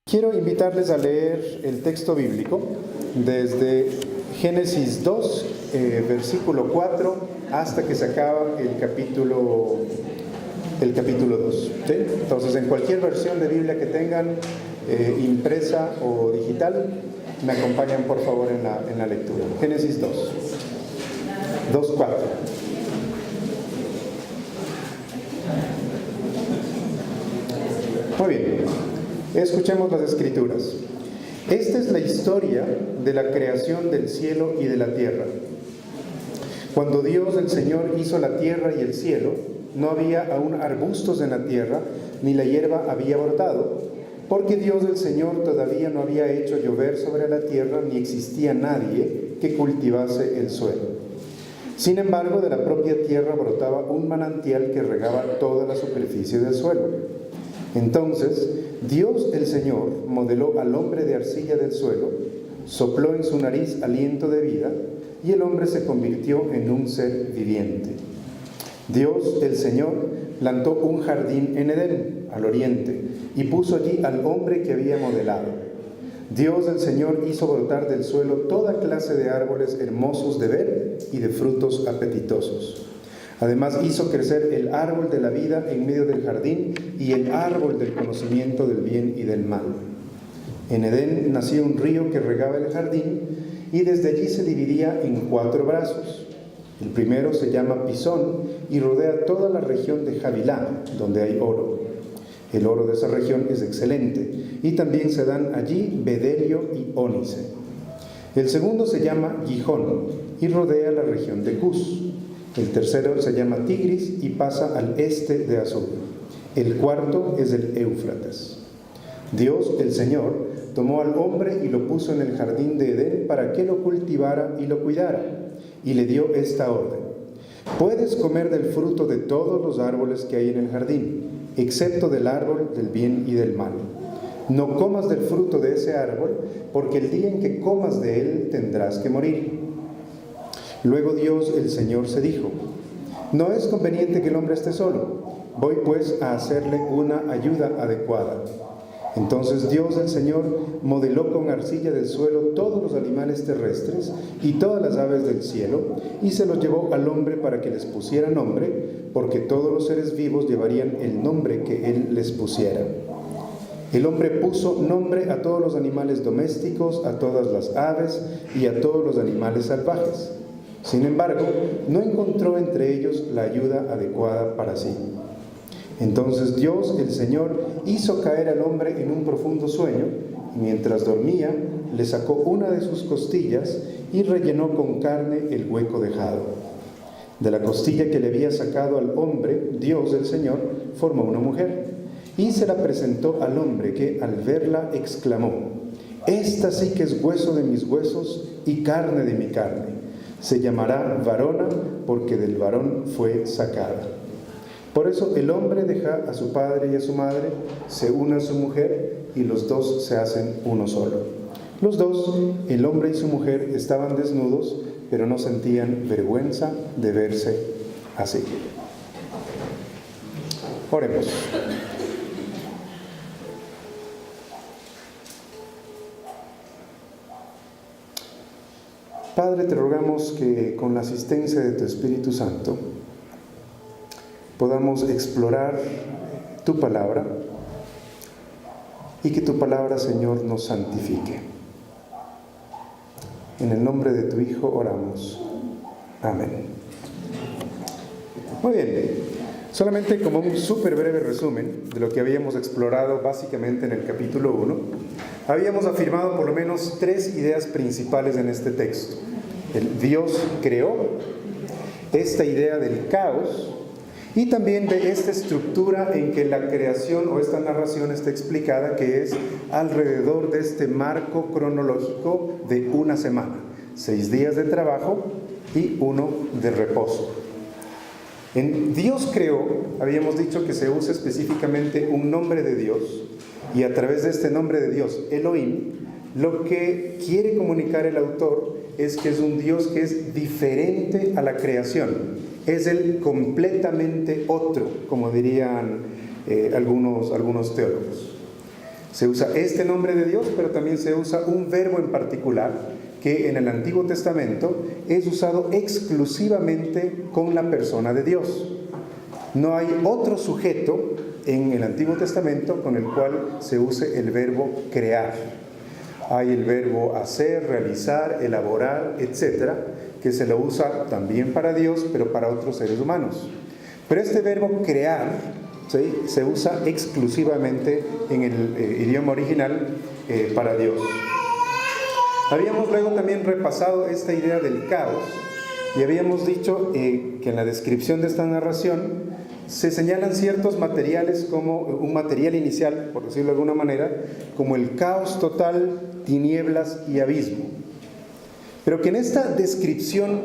Quiero invitarles a leer el texto bíblico desde Génesis 2, versículo 4, hasta que se acaba el capítulo 2. ¿Sí? Entonces, en cualquier versión de Biblia que tengan, impresa o digital, me acompañan por favor en la lectura. Génesis 2, 4. Muy bien. Escuchemos las escrituras. Esta es la historia de la creación del cielo y de la tierra. Cuando Dios el Señor hizo la tierra y el cielo, no había aún arbustos en la tierra, ni la hierba había brotado, porque Dios el Señor todavía no había hecho llover sobre la tierra, ni existía nadie que cultivase el suelo. Sin embargo, de la propia tierra brotaba un manantial que regaba toda la superficie del suelo. Entonces, Dios el Señor modeló al hombre de arcilla del suelo, sopló en su nariz aliento de vida, y el hombre se convirtió en un ser viviente. Dios el Señor plantó un jardín en Edén, al oriente, y puso allí al hombre que había modelado. Dios el Señor hizo brotar del suelo toda clase de árboles hermosos de ver y de frutos apetitosos. Además hizo crecer el árbol de la vida en medio del jardín y el árbol del conocimiento del bien y del mal. En Edén nació un río que regaba el jardín y desde allí se dividía en 4 brazos. El primero se llama Pisón y rodea toda la región de Havilá, donde hay oro. El oro de esa región es excelente y también se dan allí bedelio y ónice. El segundo se llama Gijón y rodea la región de Cus. El tercero se llama Tigris y pasa al este de Asur. El cuarto es el Éufrates. Dios, el Señor, tomó al hombre y lo puso en el jardín de Edén para que lo cultivara y lo cuidara. Y le dio esta orden: puedes comer del fruto de todos los árboles que hay en el jardín, excepto del árbol del bien y del mal. No comas del fruto de ese árbol, porque el día en que comas de él tendrás que morir. Luego Dios el Señor se dijo: no es conveniente que el hombre esté solo, voy pues a hacerle una ayuda adecuada. Entonces Dios el Señor modeló con arcilla del suelo todos los animales terrestres y todas las aves del cielo, y se los llevó al hombre para que les pusiera nombre, porque todos los seres vivos llevarían el nombre que él les pusiera. El hombre puso nombre a todos los animales domésticos, a todas las aves y a todos los animales salvajes. Sin embargo, no encontró entre ellos la ayuda adecuada para sí. Entonces Dios, el Señor, hizo caer al hombre en un profundo sueño, y mientras dormía, le sacó una de sus costillas y rellenó con carne el hueco dejado. De la costilla que le había sacado al hombre, Dios, el Señor, formó una mujer, y se la presentó al hombre, que al verla exclamó: esta sí que es hueso de mis huesos y carne de mi carne. Se llamará varona, porque del varón fue sacada. Por eso el hombre deja a su padre y a su madre, se une a su mujer, y los dos se hacen uno solo. Los dos, el hombre y su mujer, estaban desnudos, pero no sentían vergüenza de verse así. Oremos. Padre, te rogamos que con la asistencia de tu Espíritu Santo podamos explorar tu palabra y que tu palabra, Señor, nos santifique. En el nombre de tu Hijo oramos. Amén. Muy bien. Solamente como un súper breve resumen de lo que habíamos explorado básicamente en el capítulo 1, habíamos afirmado por lo menos 3 ideas principales en este texto. El Dios creó, esta idea del caos, y también de esta estructura en que la creación o esta narración está explicada, que es alrededor de este marco cronológico de una semana, 6 días de trabajo y 1 de reposo. En Dios creó, habíamos dicho que se usa específicamente un nombre de Dios, y a través de este nombre de Dios, Elohim, lo que quiere comunicar el autor es que es un Dios que es diferente a la creación, es el completamente otro, como dirían algunos teólogos. Se usa este nombre de Dios, pero también se usa un verbo en particular que en el Antiguo Testamento es usado exclusivamente con la persona de Dios. No hay otro sujeto en el Antiguo Testamento con el cual se use el verbo crear. Hay el verbo hacer, realizar, elaborar, etcétera, que se lo usa también para Dios, pero para otros seres humanos. Pero este verbo crear, ¿sí?, se usa exclusivamente en el idioma original para Dios. Habíamos luego también repasado esta idea del caos y habíamos dicho que en la descripción de esta narración se señalan ciertos materiales como un material inicial, por decirlo de alguna manera, como el caos total, tinieblas y abismo. Pero que en esta descripción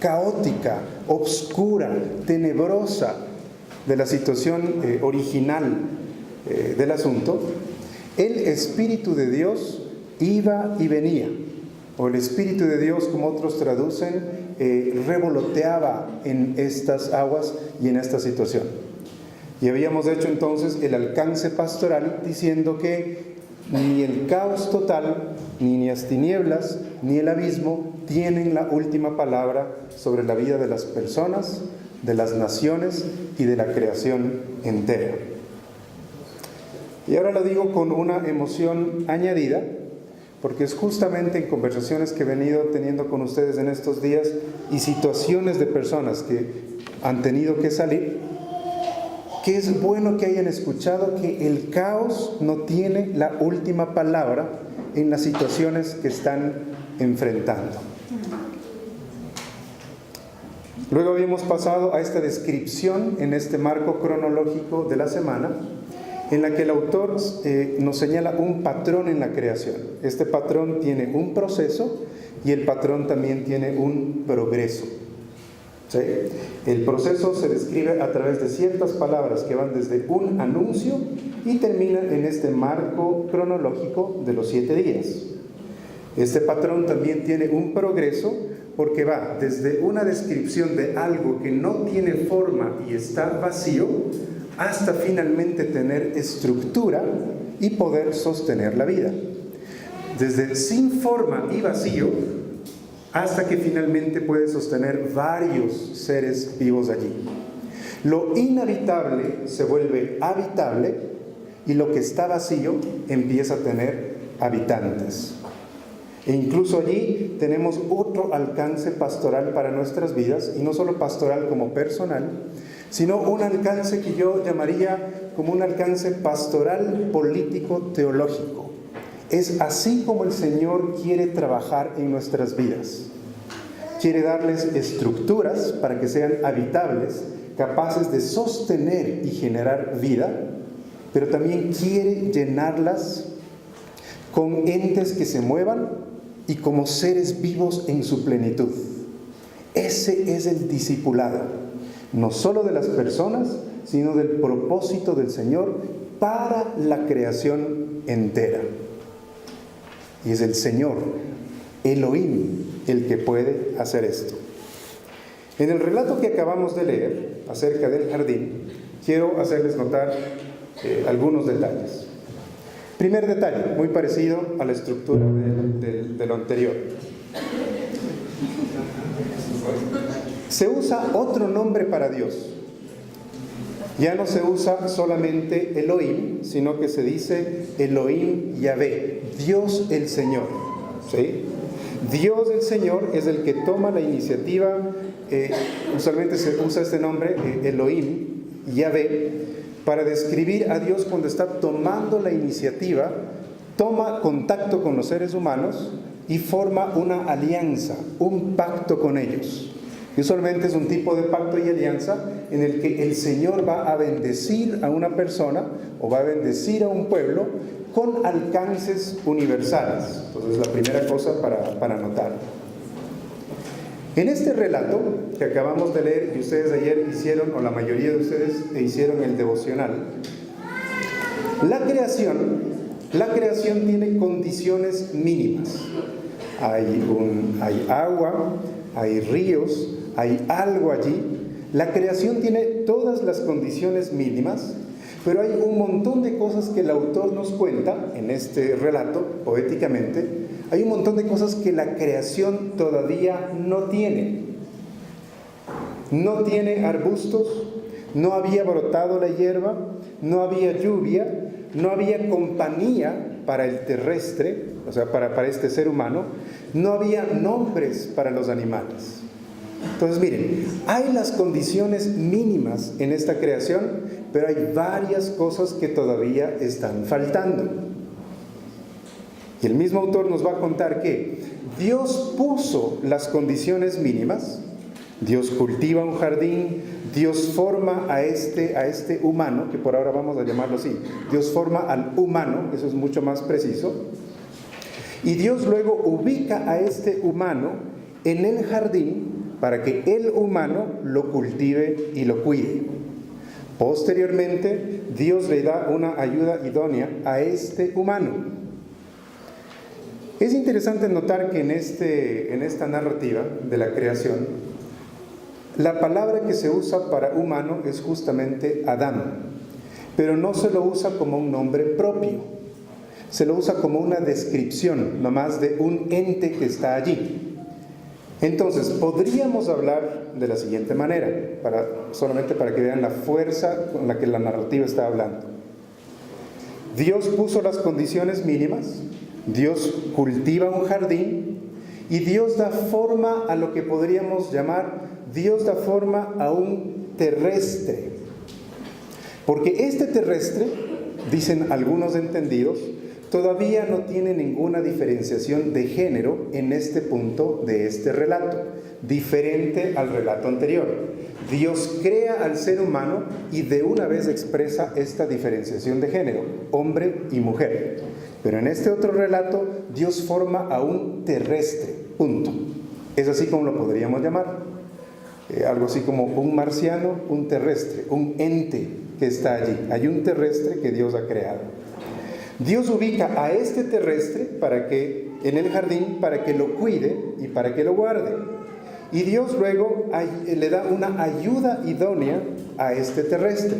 caótica, obscura, tenebrosa de la situación original del asunto, el Espíritu de Dios iba y venía, o el Espíritu de Dios, como otros traducen, revoloteaba en estas aguas y en esta situación. Y habíamos hecho entonces el alcance pastoral diciendo que ni el caos total, ni las tinieblas, ni el abismo tienen la última palabra sobre la vida de las personas, de las naciones y de la creación entera. Y ahora lo digo con una emoción añadida, porque es justamente en conversaciones que he venido teniendo con ustedes en estos días y situaciones de personas que han tenido que salir, que es bueno que hayan escuchado que el caos no tiene la última palabra en las situaciones que están enfrentando. Luego habíamos pasado a esta descripción en este marco cronológico de la semana, en la que el autor nos señala un patrón en la creación. Este patrón tiene un proceso y el patrón también tiene un progreso. ¿Sí? El proceso se describe a través de ciertas palabras que van desde un anuncio y terminan en este marco cronológico de los 7 días. Este patrón también tiene un progreso porque va desde una descripción de algo que no tiene forma y está vacío, hasta finalmente tener estructura y poder sostener la vida. Desde sin forma y vacío hasta que finalmente puede sostener varios seres vivos allí. Lo inhabitable se vuelve habitable y lo que está vacío empieza a tener habitantes. E incluso allí tenemos otro alcance pastoral para nuestras vidas, y no solo pastoral como personal, sino un alcance que yo llamaría como un alcance pastoral político-teológico. Es así como el Señor quiere trabajar en nuestras vidas. Quiere darles estructuras para que sean habitables, capaces de sostener y generar vida, pero también quiere llenarlas con entes que se muevan y como seres vivos en su plenitud. Ese es el discipulado, no solo de las personas, sino del propósito del Señor para la creación entera. Y es el Señor, Elohim, el que puede hacer esto. En el relato que acabamos de leer acerca del jardín, quiero hacerles notar algunos detalles. Primer detalle, muy parecido a la estructura de lo anterior. Se usa otro nombre para Dios. Ya no se usa solamente Elohim, sino que se dice Elohim Yahvé, Dios el Señor. ¿Sí? Dios el Señor es el que toma la iniciativa, usualmente se usa este nombre, Elohim Yahvé, para describir a Dios cuando está tomando la iniciativa, toma contacto con los seres humanos y forma una alianza, un pacto con ellos. Y usualmente es un tipo de pacto y alianza en el que el Señor va a bendecir a una persona o va a bendecir a un pueblo con alcances universales. Entonces, la primera cosa para notar. En este relato que acabamos de leer y ustedes ayer hicieron, o la mayoría de ustedes hicieron el devocional, la creación tiene condiciones mínimas. Hay agua, hay ríos, hay algo allí. La creación tiene todas las condiciones mínimas, pero hay un montón de cosas que el autor nos cuenta en este relato, poéticamente. Hay un montón de cosas que la creación todavía no tiene. No tiene arbustos, no había brotado la hierba, no había lluvia, no había compañía para el terrestre, o sea, para este ser humano, no había nombres para los animales. Entonces, miren, hay las condiciones mínimas en esta creación, pero hay varias cosas que todavía están faltando. Y el mismo autor nos va a contar que Dios puso las condiciones mínimas, Dios cultiva un jardín, Dios forma a este humano, que por ahora vamos a llamarlo así, Dios forma al humano, eso es mucho más preciso, y Dios luego ubica a este humano en el jardín para que el humano lo cultive y lo cuide. Posteriormente, Dios le da una ayuda idónea a este humano. Es interesante notar que en esta narrativa de la creación, la palabra que se usa para humano es justamente Adán, pero no se lo usa como un nombre propio, se lo usa como una descripción, nomás de un ente que está allí. Entonces, podríamos hablar de la siguiente manera, solamente para que vean la fuerza con la que la narrativa está hablando. Dios puso las condiciones mínimas, Dios cultiva un jardín y Dios da forma a lo que podríamos llamar, Dios da forma a un terrestre. Porque este terrestre, dicen algunos entendidos, todavía no tiene ninguna diferenciación de género en este punto de este relato, diferente al relato anterior. Dios crea al ser humano y de una vez expresa esta diferenciación de género, hombre y mujer. Pero en este otro relato, Dios forma a un terrestre, punto. Es así como lo podríamos llamar. Algo así como un marciano, un terrestre, un ente que está allí. Hay un terrestre que Dios ha creado. Dios ubica a este terrestre en el jardín para que lo cuide y para que lo guarde. Y Dios luego le da una ayuda idónea a este terrestre.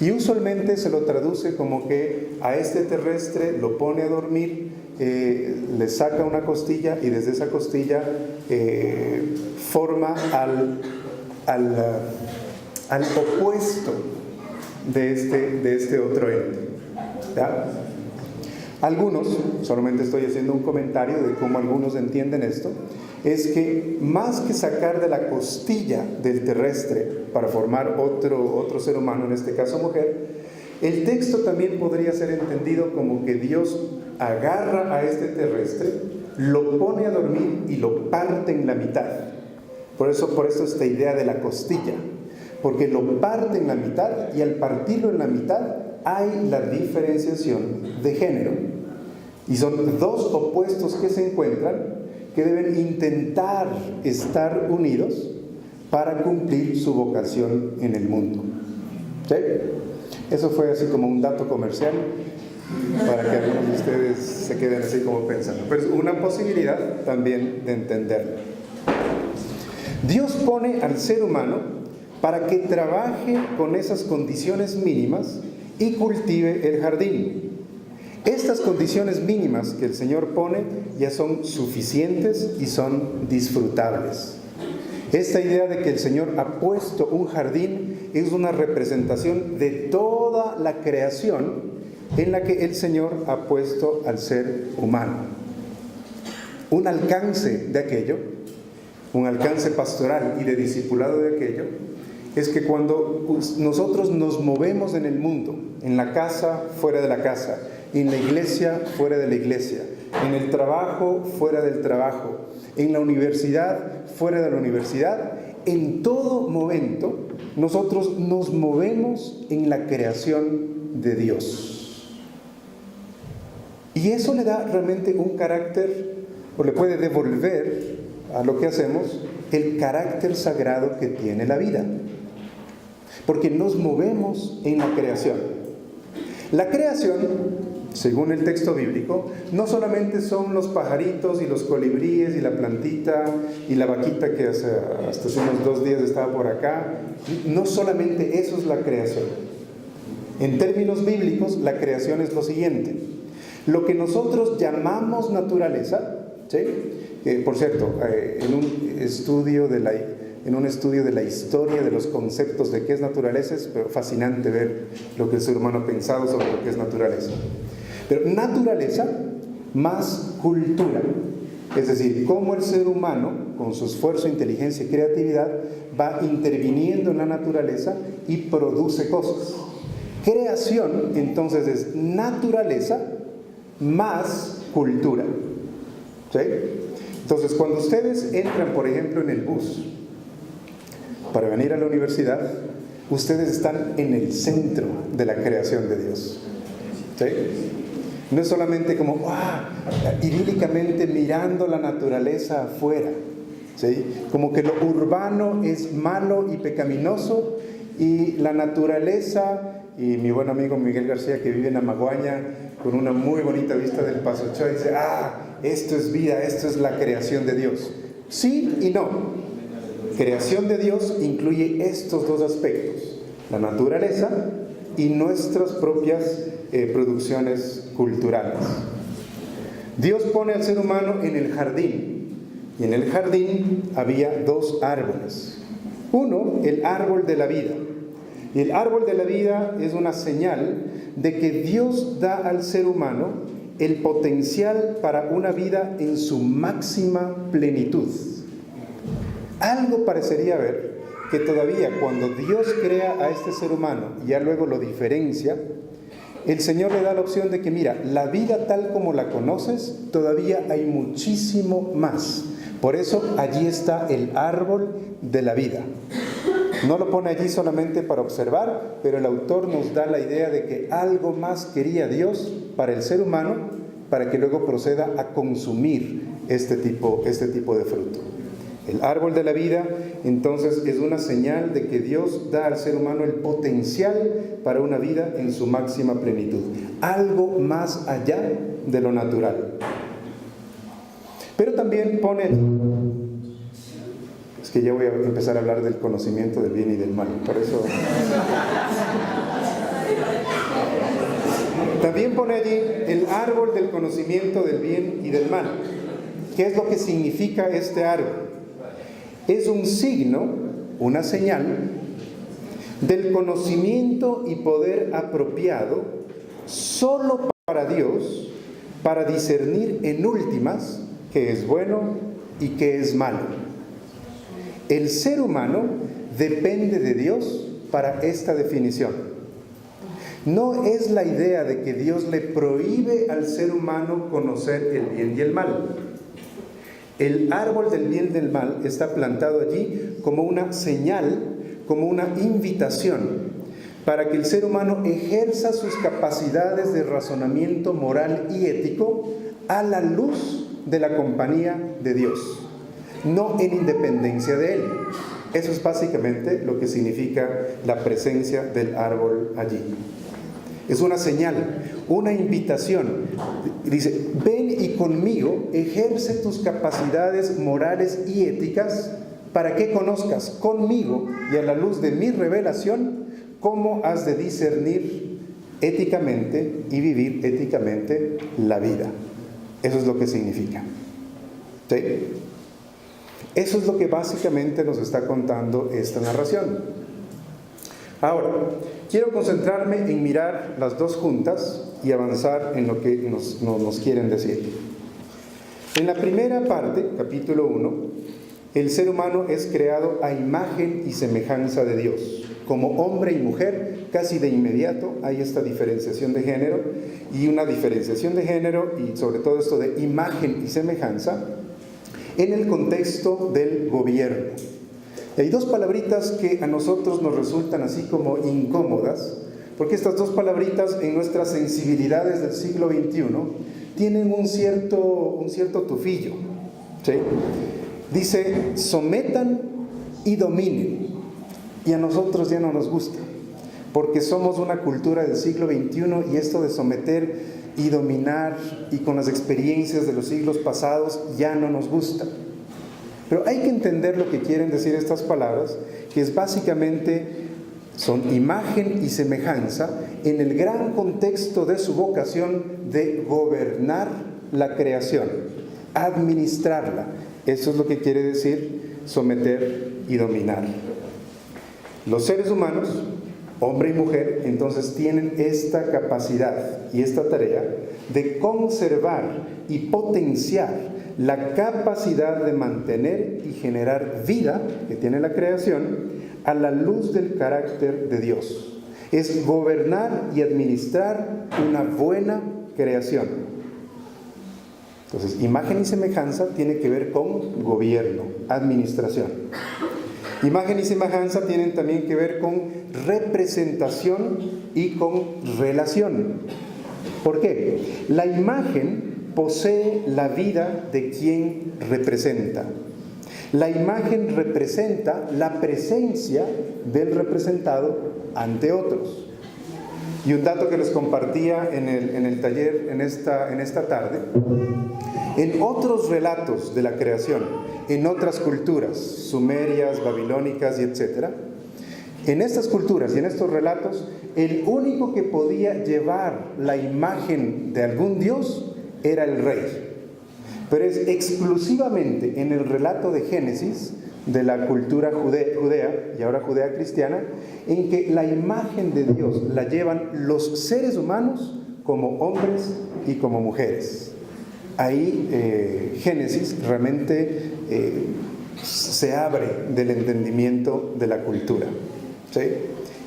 Y usualmente se lo traduce como que a este terrestre lo pone a dormir, le saca una costilla y desde esa costilla forma al opuesto de este otro ente. ¿Ya? Algunos, solamente estoy haciendo un comentario de cómo algunos entienden esto, es que más que sacar de la costilla del terrestre para formar otro ser humano, en este caso mujer, el texto también podría ser entendido como que Dios agarra a este terrestre, lo pone a dormir y lo parte en la mitad. Por eso esta idea de la costilla, porque lo parte en la mitad y al partirlo en la mitad hay la diferenciación de género. Y son dos opuestos que se encuentran, que deben intentar estar unidos para cumplir su vocación en el mundo. ¿Sí? Eso fue así como un dato comercial para que algunos de ustedes se queden así como pensando. Pero es una posibilidad también de entenderlo. Dios pone al ser humano para que trabaje con esas condiciones mínimas y cultive el jardín. Estas condiciones mínimas que el Señor pone ya son suficientes y son disfrutables. Esta idea de que el Señor ha puesto un jardín es una representación de toda la creación en la que el Señor ha puesto al ser humano. Un alcance de aquello, un alcance pastoral y de discipulado de aquello, es que cuando nosotros nos movemos en el mundo, en la casa, fuera de la casa, en la iglesia, fuera de la iglesia, en el trabajo, fuera del trabajo, en la universidad, fuera de la universidad, en todo momento nosotros nos movemos en la creación de Dios. Y eso le da realmente un carácter, o le puede devolver a lo que hacemos, el carácter sagrado que tiene la vida. Porque nos movemos en la creación. La creación, según el texto bíblico, no solamente son los pajaritos y los colibríes y la plantita y la vaquita que hasta hace unos 2 días estaba por acá. No solamente eso es la creación. En términos bíblicos, la creación es lo siguiente. Lo que nosotros llamamos naturaleza, ¿sí? Por cierto, en un estudio de la historia de los conceptos de qué es naturaleza, es fascinante ver lo que el ser humano ha pensado sobre lo que es naturaleza. Pero naturaleza más cultura. Es decir, cómo el ser humano, con su esfuerzo, inteligencia y creatividad, va interviniendo en la naturaleza y produce cosas. Creación, entonces, es naturaleza más cultura. ¿Sí? Entonces, cuando ustedes entran, por ejemplo, en el bus para venir a la universidad, ustedes están en el centro de la creación de Dios. ¿Sí? No es solamente como idílicamente mirando la naturaleza afuera, ¿sí? Como que lo urbano es malo y pecaminoso y la naturaleza, y mi buen amigo Miguel García, que vive en Amaguaña con una muy bonita vista del Paso Ochoa, dice, esto es vida, esto es la creación de Dios. Sí y no. Creación de Dios incluye estos dos aspectos, la naturaleza y nuestras propias producciones culturales. Dios pone al ser humano en el jardín, y en el jardín había dos árboles. Uno, el árbol de la vida. Y el árbol de la vida es una señal de que Dios da al ser humano el potencial para una vida en su máxima plenitud. Algo parecería haber que todavía cuando Dios crea a este ser humano y ya luego lo diferencia, el Señor le da la opción de que mira, la vida tal como la conoces, todavía hay muchísimo más. Por eso allí está el árbol de la vida. No lo pone allí solamente para observar, pero el autor nos da la idea de que algo más quería Dios para el ser humano, para que luego proceda a consumir este tipo de fruto. El árbol de la vida, entonces, es una señal de que Dios da al ser humano el potencial para una vida en su máxima plenitud. Algo más allá de lo natural. Pero también pone... Es que ya voy a empezar a hablar del conocimiento del bien y del mal. Por eso... También pone allí el árbol del conocimiento del bien y del mal. ¿Qué es lo que significa este árbol? Es un signo, una señal del conocimiento y poder apropiado solo para Dios, para discernir en últimas qué es bueno y qué es malo. El ser humano depende de Dios para esta definición. No es la idea de que Dios le prohíbe al ser humano conocer el bien y el mal. El árbol del bien y del mal está plantado allí como una señal, como una invitación para que el ser humano ejerza sus capacidades de razonamiento moral y ético a la luz de la compañía de Dios, no en independencia de Él. Eso es básicamente lo que significa la presencia del árbol allí. Es una señal, una invitación. Dice, ven y conmigo ejerce tus capacidades morales y éticas para que conozcas conmigo y a la luz de mi revelación cómo has de discernir éticamente y vivir éticamente la vida. Eso es lo que significa. ¿Sí? Eso es lo que básicamente nos está contando esta narración. Ahora, quiero concentrarme en mirar las dos juntas y avanzar en lo que nos quieren decir. En la primera parte, capítulo 1, el ser humano es creado a imagen y semejanza de Dios. Como hombre y mujer, casi de inmediato hay esta diferenciación de género, y una diferenciación de género, y sobre todo esto de imagen y semejanza, en el contexto del gobierno. Hay dos palabritas que a nosotros nos resultan así como incómodas, porque estas dos palabritas en nuestras sensibilidades del siglo XXI tienen un cierto tufillo. ¿Sí? Dice, sometan y dominen, y a nosotros ya no nos gusta, porque somos una cultura del siglo XXI y esto de someter y dominar y con las experiencias de los siglos pasados ya no nos gusta. Pero hay que entender lo que quieren decir estas palabras, que es básicamente Son imagen y semejanza en el gran contexto de su vocación de gobernar la creación, administrarla. Eso es lo que quiere decir someter y dominar. Los seres humanos, hombre y mujer, entonces tienen esta capacidad y esta tarea de conservar y potenciar la capacidad de mantener y generar vida que tiene la creación a la luz del carácter de Dios. Es gobernar y administrar una buena creación. Entonces, imagen y semejanza tiene que ver con gobierno, administración. Imagen y semejanza tienen también que ver con representación y con relación. ¿Por qué? La imagen posee la vida de quien representa. La imagen representa la presencia del representado ante otros. Y un dato que les compartía en el taller en esta tarde: en otros relatos de la creación, en otras culturas, sumerias, babilónicas y etc., en estas culturas y en estos relatos, el único que podía llevar la imagen de algún dios era el rey. Pero es exclusivamente en el relato de Génesis, de la cultura judea y ahora judea cristiana, en que la imagen de Dios la llevan los seres humanos como hombres y como mujeres. Ahí Génesis realmente se abre del entendimiento de la cultura, ¿sí?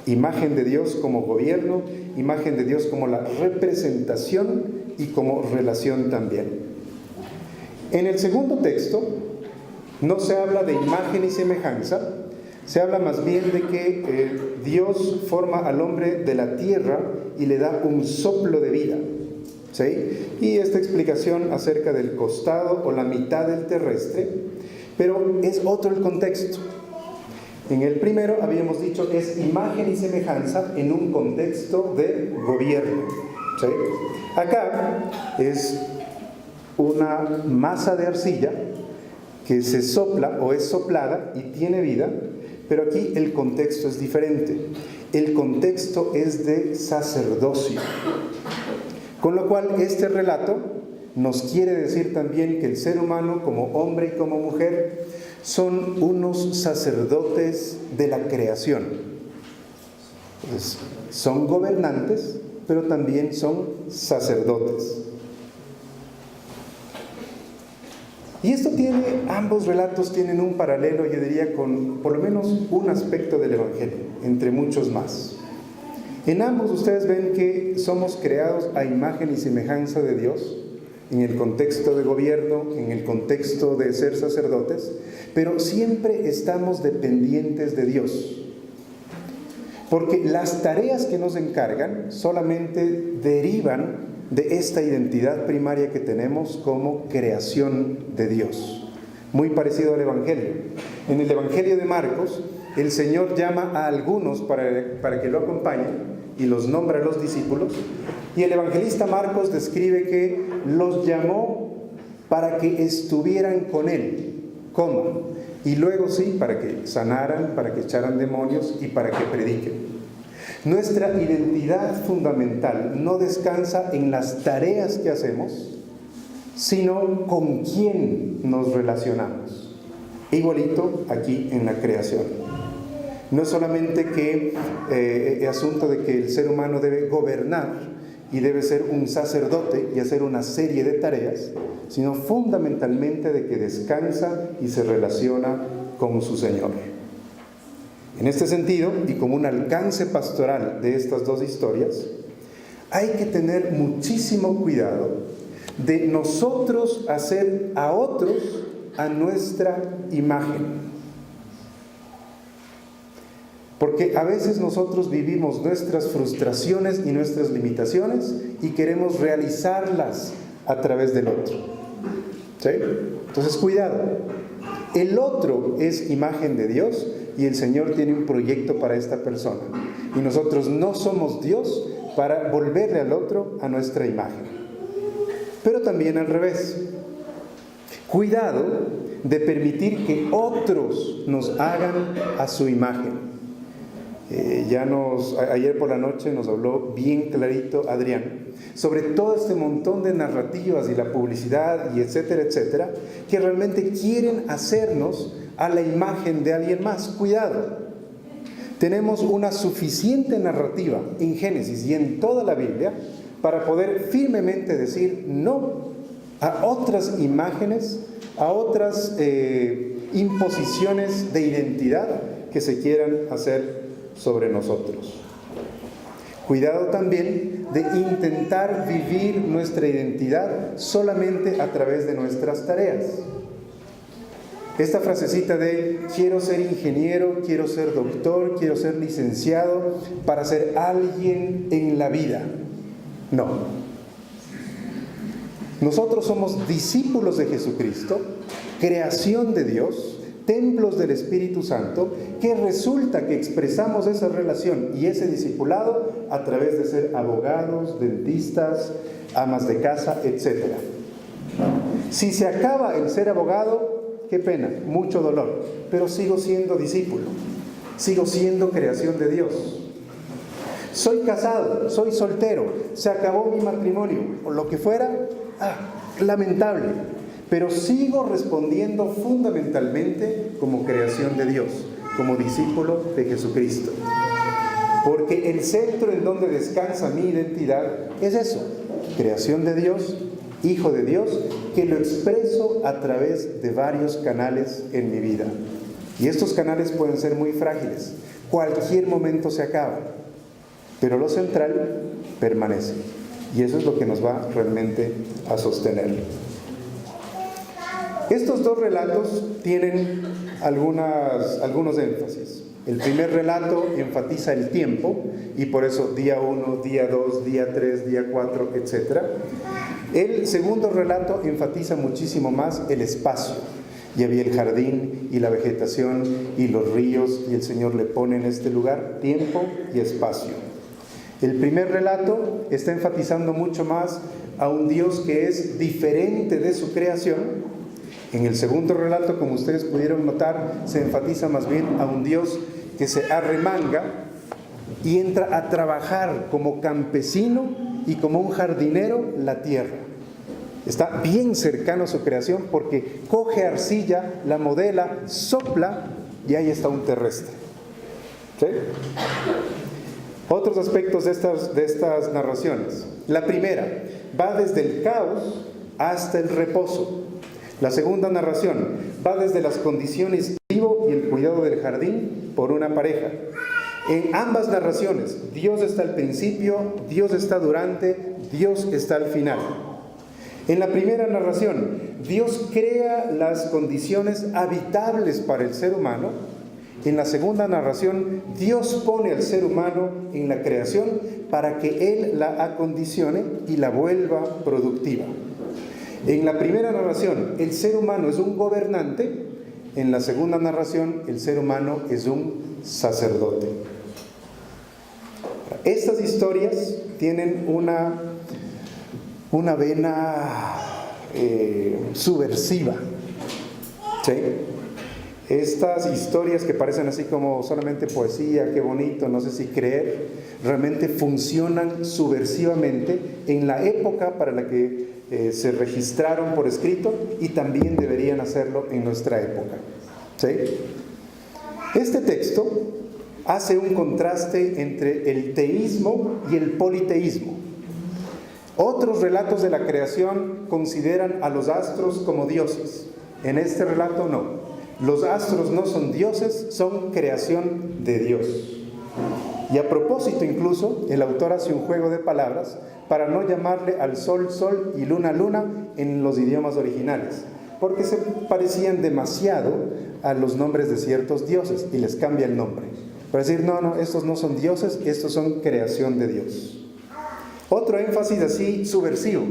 Imagen de Dios como gobierno, imagen de Dios como la representación y como relación también. En el segundo texto no se habla de imagen y semejanza, se habla más bien de que Dios forma al hombre de la tierra y le da un soplo de vida, ¿sí? Y esta explicación acerca del costado o la mitad del terrestre, pero es otro el contexto. En el primero habíamos dicho es imagen y semejanza en un contexto de gobierno, ¿sí? Acá es una masa de arcilla que se sopla o es soplada y tiene vida, pero aquí el contexto es diferente. El contexto es de sacerdocio. Con lo cual este relato nos quiere decir también que el ser humano, como hombre y como mujer, son unos sacerdotes de la creación. Entonces, son gobernantes, pero también son sacerdotes. Y esto ambos relatos tienen un paralelo, yo diría, con por lo menos un aspecto del Evangelio, entre muchos más. En ambos ustedes ven que somos creados a imagen y semejanza de Dios, en el contexto de gobierno, en el contexto de ser sacerdotes, pero siempre estamos dependientes de Dios. Porque las tareas que nos encargan solamente derivan de esta identidad primaria que tenemos como creación de Dios. Muy parecido al Evangelio. En el Evangelio de Marcos, el Señor llama a algunos para que lo acompañen y los nombra a los discípulos. Y el evangelista Marcos describe que los llamó para que estuvieran con Él, y luego sí, para que sanaran, para que echaran demonios y para que prediquen. Nuestra identidad fundamental no descansa en las tareas que hacemos, sino con quién nos relacionamos. Igualito aquí en la creación. No es solamente que asunto de que el ser humano debe gobernar y debe ser un sacerdote y hacer una serie de tareas, sino fundamentalmente de que descansa y se relaciona con su Señor. En este sentido, y como un alcance pastoral de estas dos historias, hay que tener muchísimo cuidado de nosotros hacer a otros a nuestra imagen. Porque a veces nosotros vivimos nuestras frustraciones y nuestras limitaciones y queremos realizarlas a través del otro, ¿sí? Entonces, cuidado. El otro es imagen de Dios y el Señor tiene un proyecto para esta persona. Y nosotros no somos Dios para volverle al otro a nuestra imagen. Pero también al revés. Cuidado de permitir que otros nos hagan a su imagen. Ayer por la noche nos habló bien clarito Adrián sobre todo este montón de narrativas y la publicidad y etcétera, etcétera, que realmente quieren hacernos a la imagen de alguien más. Cuidado, tenemos una suficiente narrativa en Génesis y en toda la Biblia para poder firmemente decir no a otras imágenes, a otras imposiciones de identidad que se quieran hacer sobre nosotros. Cuidado también de intentar vivir nuestra identidad solamente a través de nuestras tareas. Esta frasecita de quiero ser ingeniero, quiero ser doctor, quiero ser licenciado para ser alguien en la vida. No. Nosotros somos discípulos de Jesucristo, creación de Dios, templos del Espíritu Santo, que resulta que expresamos esa relación y ese discipulado a través de ser abogados, dentistas, amas de casa, etc. Si se acaba el ser abogado, qué pena, mucho dolor, pero sigo siendo discípulo, sigo siendo creación de Dios. Soy casado, soy soltero, se acabó mi matrimonio, o lo que fuera, lamentable, pero sigo respondiendo fundamentalmente como creación de Dios, como discípulo de Jesucristo. Porque el centro en donde descansa mi identidad es eso, creación de Dios, hijo de Dios, que lo expreso a través de varios canales en mi vida. Y estos canales pueden ser muy frágiles, cualquier momento se acaba, pero lo central permanece. Y eso es lo que nos va realmente a sostener. Estos dos relatos tienen algunos énfasis. El primer relato enfatiza el tiempo, y por eso día 1, día 2, día 3, día 4, etc. El segundo relato enfatiza muchísimo más el espacio. Y había el jardín y la vegetación y los ríos, y el Señor le pone en este lugar tiempo y espacio. El primer relato está enfatizando mucho más a un Dios que es diferente de su creación. En el segundo relato, como ustedes pudieron notar, se enfatiza más bien a un Dios que se arremanga y entra a trabajar como campesino y como un jardinero la tierra. Está bien cercano a su creación porque coge arcilla, la modela, sopla y ahí está un terrestre. ¿Sí? Otros aspectos de estas narraciones. La primera, va desde el caos hasta el reposo. La segunda narración va desde las condiciones vivo y el cuidado del jardín por una pareja. En ambas narraciones, Dios está al principio, Dios está durante, Dios está al final. En la primera narración, Dios crea las condiciones habitables para el ser humano. En la segunda narración, Dios pone al ser humano en la creación para que Él la acondicione y la vuelva productiva. En la primera narración, el ser humano es un gobernante. En la segunda narración, el ser humano es un sacerdote. Estas historias tienen una vena subversiva. ¿Sí? Estas historias que parecen así como solamente poesía, qué bonito, no sé si creer, realmente funcionan subversivamente en la época para la que se registraron por escrito y también deberían hacerlo en nuestra época. ¿Sí? Este texto hace un contraste entre el teísmo y el politeísmo. Otros relatos de la creación consideran a los astros como dioses. En este relato no. Los astros no son dioses, son creación de Dios. Y a propósito incluso, el autor hace un juego de palabras para no llamarle al sol, sol y luna, luna en los idiomas originales, porque se parecían demasiado a los nombres de ciertos dioses y les cambia el nombre. Para decir, no, estos no son dioses, estos son creación de Dios. Otro énfasis así subversivo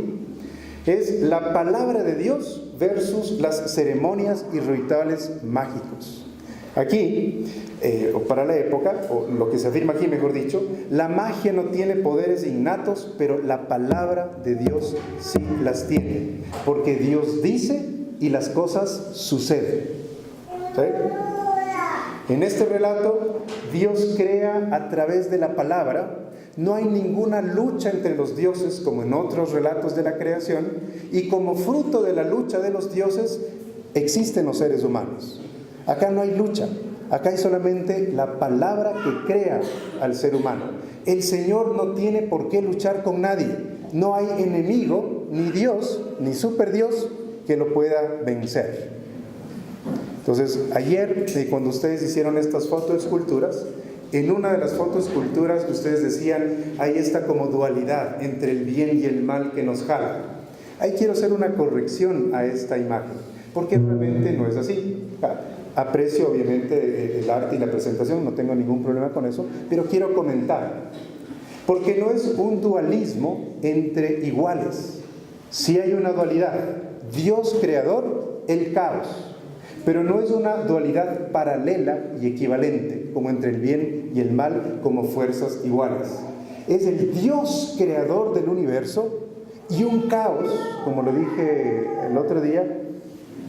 es la palabra de Dios versus las ceremonias y rituales mágicos. Aquí, o para la época, o lo que se afirma aquí mejor dicho, la magia no tiene poderes innatos, pero la palabra de Dios sí las tiene, porque Dios dice y las cosas suceden. ¿Sí? En este relato, Dios crea a través de la palabra. No hay ninguna lucha entre los dioses como en otros relatos de la creación, y como fruto de la lucha de los dioses existen los seres humanos. Acá no hay lucha, acá hay solamente la palabra que crea al ser humano. El Señor no tiene por qué luchar con nadie. No hay enemigo, ni Dios, ni superdios que lo pueda vencer. Entonces, ayer, cuando ustedes hicieron estas fotoesculturas, en una de las fotoesculturas que ustedes decían, hay esta como dualidad entre el bien y el mal que nos jala. Ahí quiero hacer una corrección a esta imagen, porque realmente no es así. Aprecio obviamente el arte y la presentación, no tengo ningún problema con eso, pero quiero comentar, porque no es un dualismo entre iguales. Sí hay una dualidad, Dios creador, el caos, pero no es una dualidad paralela y equivalente, como entre el bien y el mal como fuerzas iguales. Es el Dios creador del universo y un caos, como lo dije el otro día,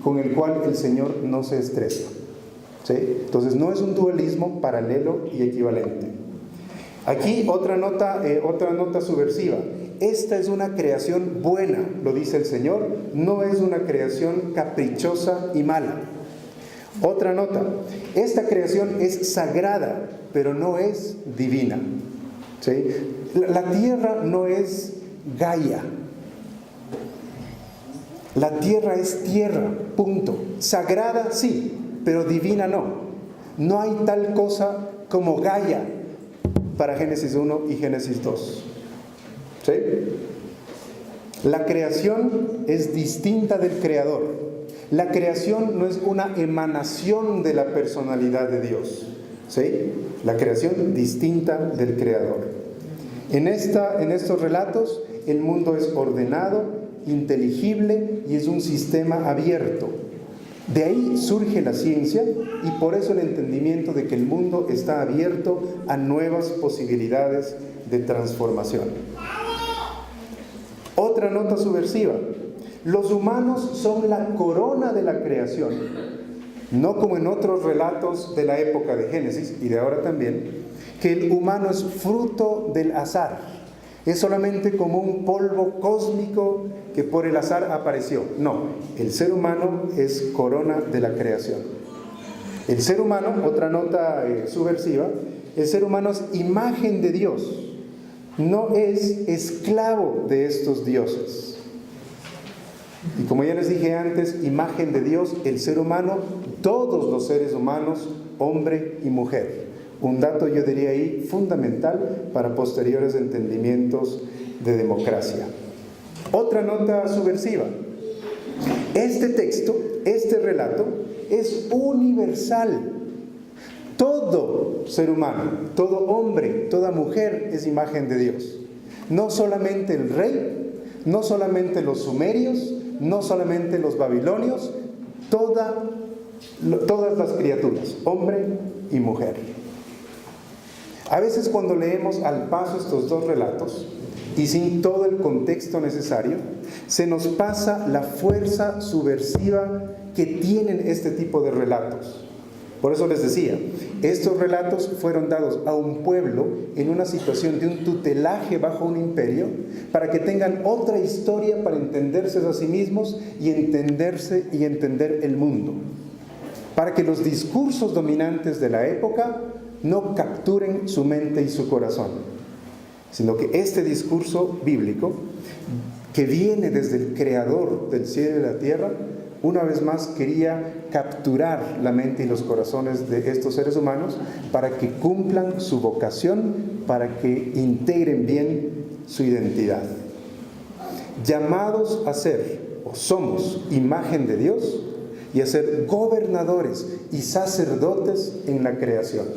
con el cual el Señor no se estresa. ¿Sí? Entonces no es un dualismo paralelo y equivalente. Aquí otra nota subversiva. Esta es una creación buena, lo dice el Señor, no es una creación caprichosa y mala. Otra nota, esta creación es sagrada, pero no es divina. ¿Sí? La tierra no es Gaia. La tierra es tierra, punto. Sagrada sí, pero divina no. No hay tal cosa como Gaia para Génesis 1 y Génesis 2. ¿Sí? La creación es distinta del Creador. La creación no es una emanación de la personalidad de Dios. ¿Sí? La creación distinta del Creador. En estos relatos, el mundo es ordenado, inteligible y es un sistema abierto. De ahí surge la ciencia y por eso el entendimiento de que el mundo está abierto a nuevas posibilidades de transformación. Otra nota subversiva. Los humanos son la corona de la creación, no como en otros relatos de la época de Génesis y de ahora también, que el humano es fruto del azar, es solamente como un polvo cósmico que por el azar apareció. No, el ser humano es corona de la creación. El ser humano, otra nota subversiva, el ser humano es imagen de Dios, no es esclavo de estos dioses. Y como ya les dije antes, imagen de Dios, el ser humano, todos los seres humanos, hombre y mujer. Un dato, yo diría ahí, fundamental para posteriores entendimientos de democracia. Otra nota subversiva. Este texto, este relato, es universal. Todo ser humano, todo hombre, toda mujer es imagen de Dios. No solamente el rey, no solamente los sumerios, no solamente los babilonios, todas las criaturas, hombre y mujer. A veces cuando leemos al paso estos dos relatos y sin todo el contexto necesario, se nos pasa la fuerza subversiva que tienen este tipo de relatos. Por eso les decía, estos relatos fueron dados a un pueblo en una situación de un tutelaje bajo un imperio para que tengan otra historia para entenderse a sí mismos y entenderse y entender el mundo. Para que los discursos dominantes de la época no capturen su mente y su corazón, sino que este discurso bíblico, que viene desde el Creador del cielo y la tierra, una vez más quería capturar la mente y los corazones de estos seres humanos para que cumplan su vocación, para que integren bien su identidad. Llamados a ser, o somos, imagen de Dios y a ser gobernadores y sacerdotes en la creación,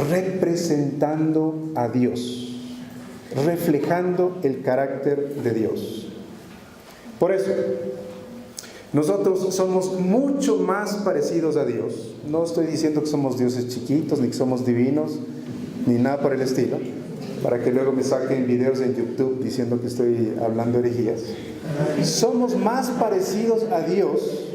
representando a Dios, reflejando el carácter de Dios. Por eso, nosotros somos mucho más parecidos a Dios. No estoy diciendo que somos dioses chiquitos, ni que somos divinos, ni nada por el estilo, para que luego me saquen videos en YouTube diciendo que estoy hablando herejías. Somos más parecidos a Dios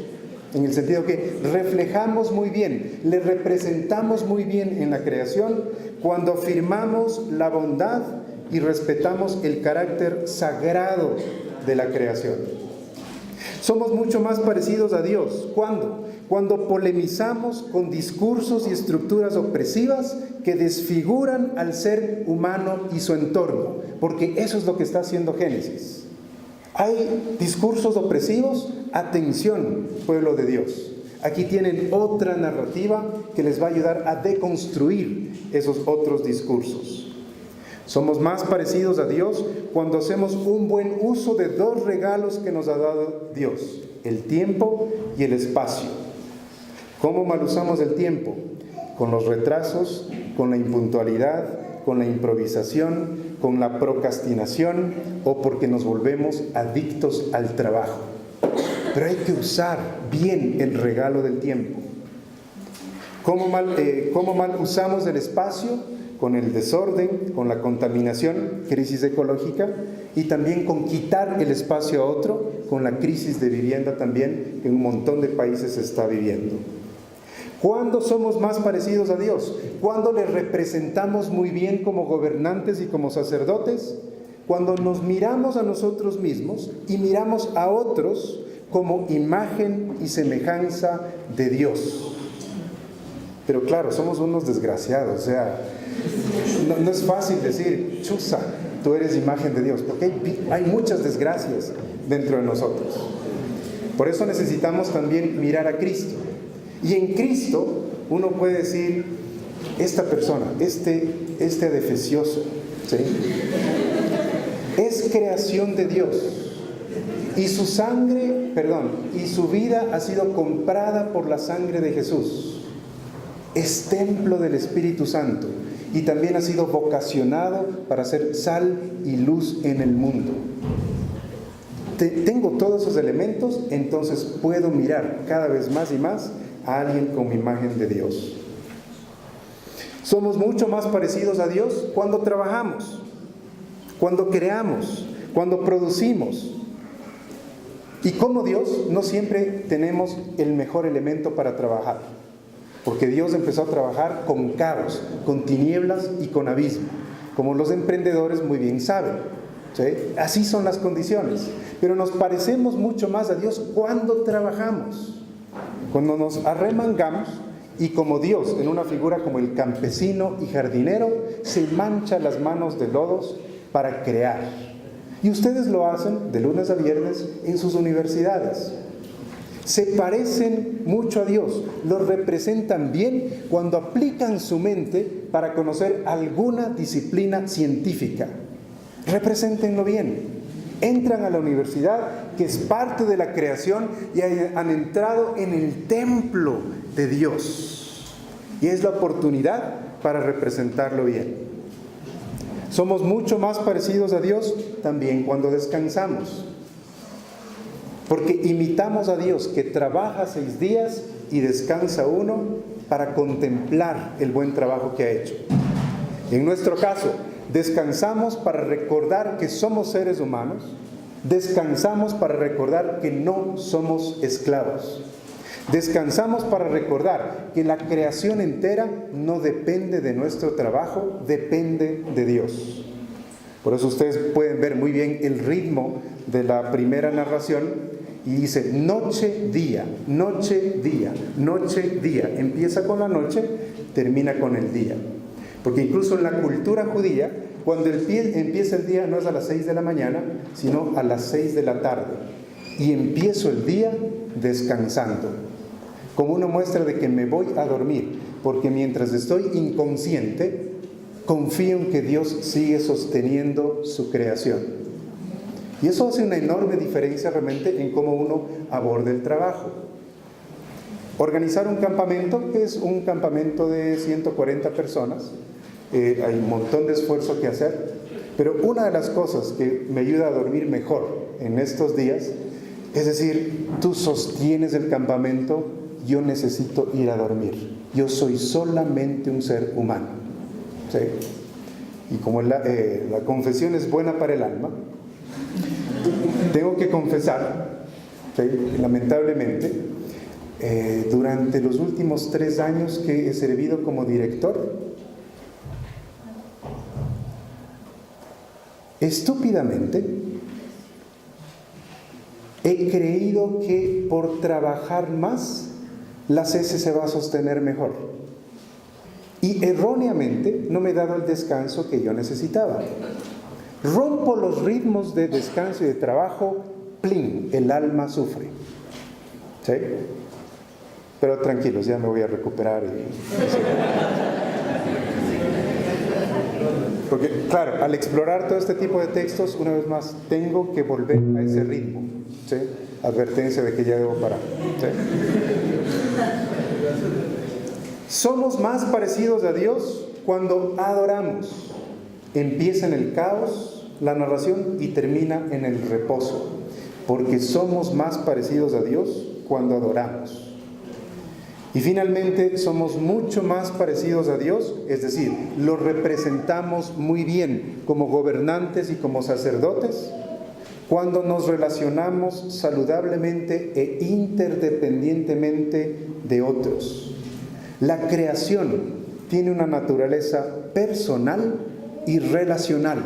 en el sentido que reflejamos muy bien, le representamos muy bien en la creación cuando afirmamos la bondad y respetamos el carácter sagrado de la creación. Somos mucho más parecidos a Dios. ¿Cuándo? Cuando polemizamos con discursos y estructuras opresivas que desfiguran al ser humano y su entorno, porque eso es lo que está haciendo Génesis. ¿Hay discursos opresivos? Atención, pueblo de Dios. Aquí tienen otra narrativa que les va a ayudar a deconstruir esos otros discursos. Somos más parecidos a Dios cuando hacemos un buen uso de dos regalos que nos ha dado Dios: el tiempo y el espacio. ¿Cómo mal usamos el tiempo? Con los retrasos, con la impuntualidad, con la improvisación, con la procrastinación o porque nos volvemos adictos al trabajo. Pero hay que usar bien el regalo del tiempo. ¿Cómo mal usamos el espacio? Con el desorden, con la contaminación, crisis ecológica, y también con quitar el espacio a otro, con la crisis de vivienda también que en un montón de países se está viviendo. ¿Cuándo somos más parecidos a Dios? ¿Cuándo le representamos muy bien como gobernantes y como sacerdotes? Cuando nos miramos a nosotros mismos y miramos a otros como imagen y semejanza de Dios. Pero claro, somos unos desgraciados, o sea, no es fácil decir, chusa, tú eres imagen de Dios, porque hay muchas desgracias dentro de nosotros. Por eso necesitamos también mirar a Cristo. Y en Cristo uno puede decir, esta persona, este adefesioso, ¿sí?, es creación de Dios. Y su vida ha sido comprada por la sangre de Jesús. Es templo del Espíritu Santo y también ha sido vocacionado para ser sal y luz en el mundo. Tengo todos esos elementos, entonces puedo mirar cada vez más y más a alguien con imagen de Dios. Somos mucho más parecidos a Dios cuando trabajamos, cuando creamos, cuando producimos. Y como Dios, no siempre tenemos el mejor elemento para trabajar. Porque Dios empezó a trabajar con caos, con tinieblas y con abismo, como los emprendedores muy bien saben, ¿sí? Así son las condiciones. Pero nos parecemos mucho más a Dios cuando trabajamos, cuando nos arremangamos y como Dios, en una figura como el campesino y jardinero, se mancha las manos de lodos para crear. Y ustedes lo hacen de lunes a viernes en sus universidades. Se parecen mucho a Dios, lo representan bien cuando aplican su mente para conocer alguna disciplina científica. Represéntenlo bien. Entran a la universidad, que es parte de la creación, y han entrado en el templo de Dios. Y es la oportunidad para representarlo bien. Somos mucho más parecidos a Dios también cuando descansamos. Porque imitamos a Dios, que trabaja 6 días y descansa 1 para contemplar el buen trabajo que ha hecho. En nuestro caso, descansamos para recordar que somos seres humanos, descansamos para recordar que no somos esclavos, descansamos para recordar que la creación entera no depende de nuestro trabajo, depende de Dios. Por eso ustedes pueden ver muy bien el ritmo de la primera narración. Y dice, noche, día, noche, día, noche, día. Empieza con la noche, termina con el día. Porque incluso en la cultura judía, cuando empieza el día no es a las 6 de la mañana, sino a las 6 de la tarde. Y empiezo el día descansando. Como una muestra de que me voy a dormir. Porque mientras estoy inconsciente, confío en que Dios sigue sosteniendo su creación. Y eso hace una enorme diferencia realmente en cómo uno aborda el trabajo. Organizar un campamento, que es un campamento de 140 personas, hay un montón de esfuerzo que hacer, pero una de las cosas que me ayuda a dormir mejor en estos días, es decir, tú sostienes el campamento, yo necesito ir a dormir. Yo soy solamente un ser humano. ¿Sí? Y como la confesión es buena para el alma, tengo que confesar, ¿sí?, lamentablemente, durante los últimos 3 años que he servido como director, estúpidamente he creído que por trabajar más la CESE se va a sostener mejor. Y erróneamente no me he dado el descanso que yo necesitaba. Rompo los ritmos de descanso y de trabajo, ¡plin!, el alma sufre. ¿Sí? Pero tranquilos, ya me voy a recuperar. Porque, claro, al explorar todo este tipo de textos, una vez más, tengo que volver a ese ritmo. ¿Sí? Advertencia de que ya debo parar. ¿Sí? Somos más parecidos a Dios cuando adoramos. Empieza en el caos la narración y termina en el reposo, porque somos más parecidos a Dios cuando adoramos. Y finalmente somos mucho más parecidos a Dios, es decir, lo representamos muy bien como gobernantes y como sacerdotes cuando nos relacionamos saludablemente e interdependientemente de otros. La creación tiene una naturaleza personal y relacional.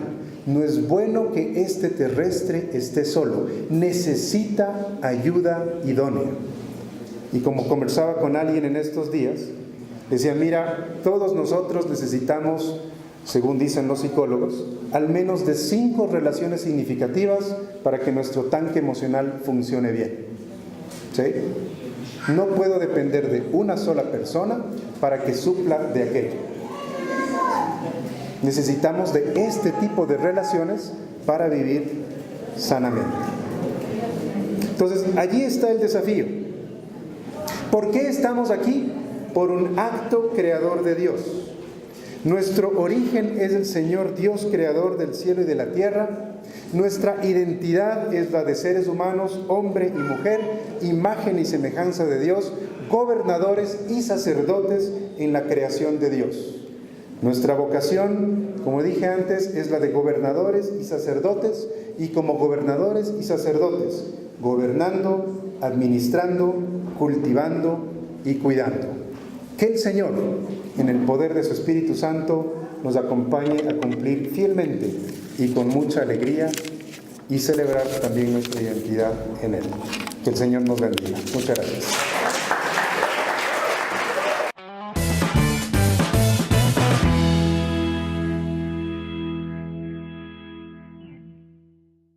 No es bueno que este terrestre esté solo, necesita ayuda idónea. Y como conversaba con alguien en estos días, decía, mira, todos nosotros necesitamos, según dicen los psicólogos, al menos de 5 relaciones significativas para que nuestro tanque emocional funcione bien. ¿Sí? No puedo depender de una sola persona para que supla de aquello. Necesitamos de este tipo de relaciones para vivir sanamente. Entonces, allí está el desafío. ¿Por qué estamos aquí? Por un acto creador de Dios. Nuestro origen es el Señor Dios, creador del cielo y de la tierra. Nuestra identidad es la de seres humanos, hombre y mujer, imagen y semejanza de Dios, gobernadores y sacerdotes en la creación de Dios. Nuestra vocación, como dije antes, es la de gobernadores y sacerdotes, y como gobernadores y sacerdotes, gobernando, administrando, cultivando y cuidando. Que el Señor, en el poder de su Espíritu Santo, nos acompañe a cumplir fielmente y con mucha alegría y celebrar también nuestra identidad en Él. Que el Señor nos bendiga. Muchas gracias.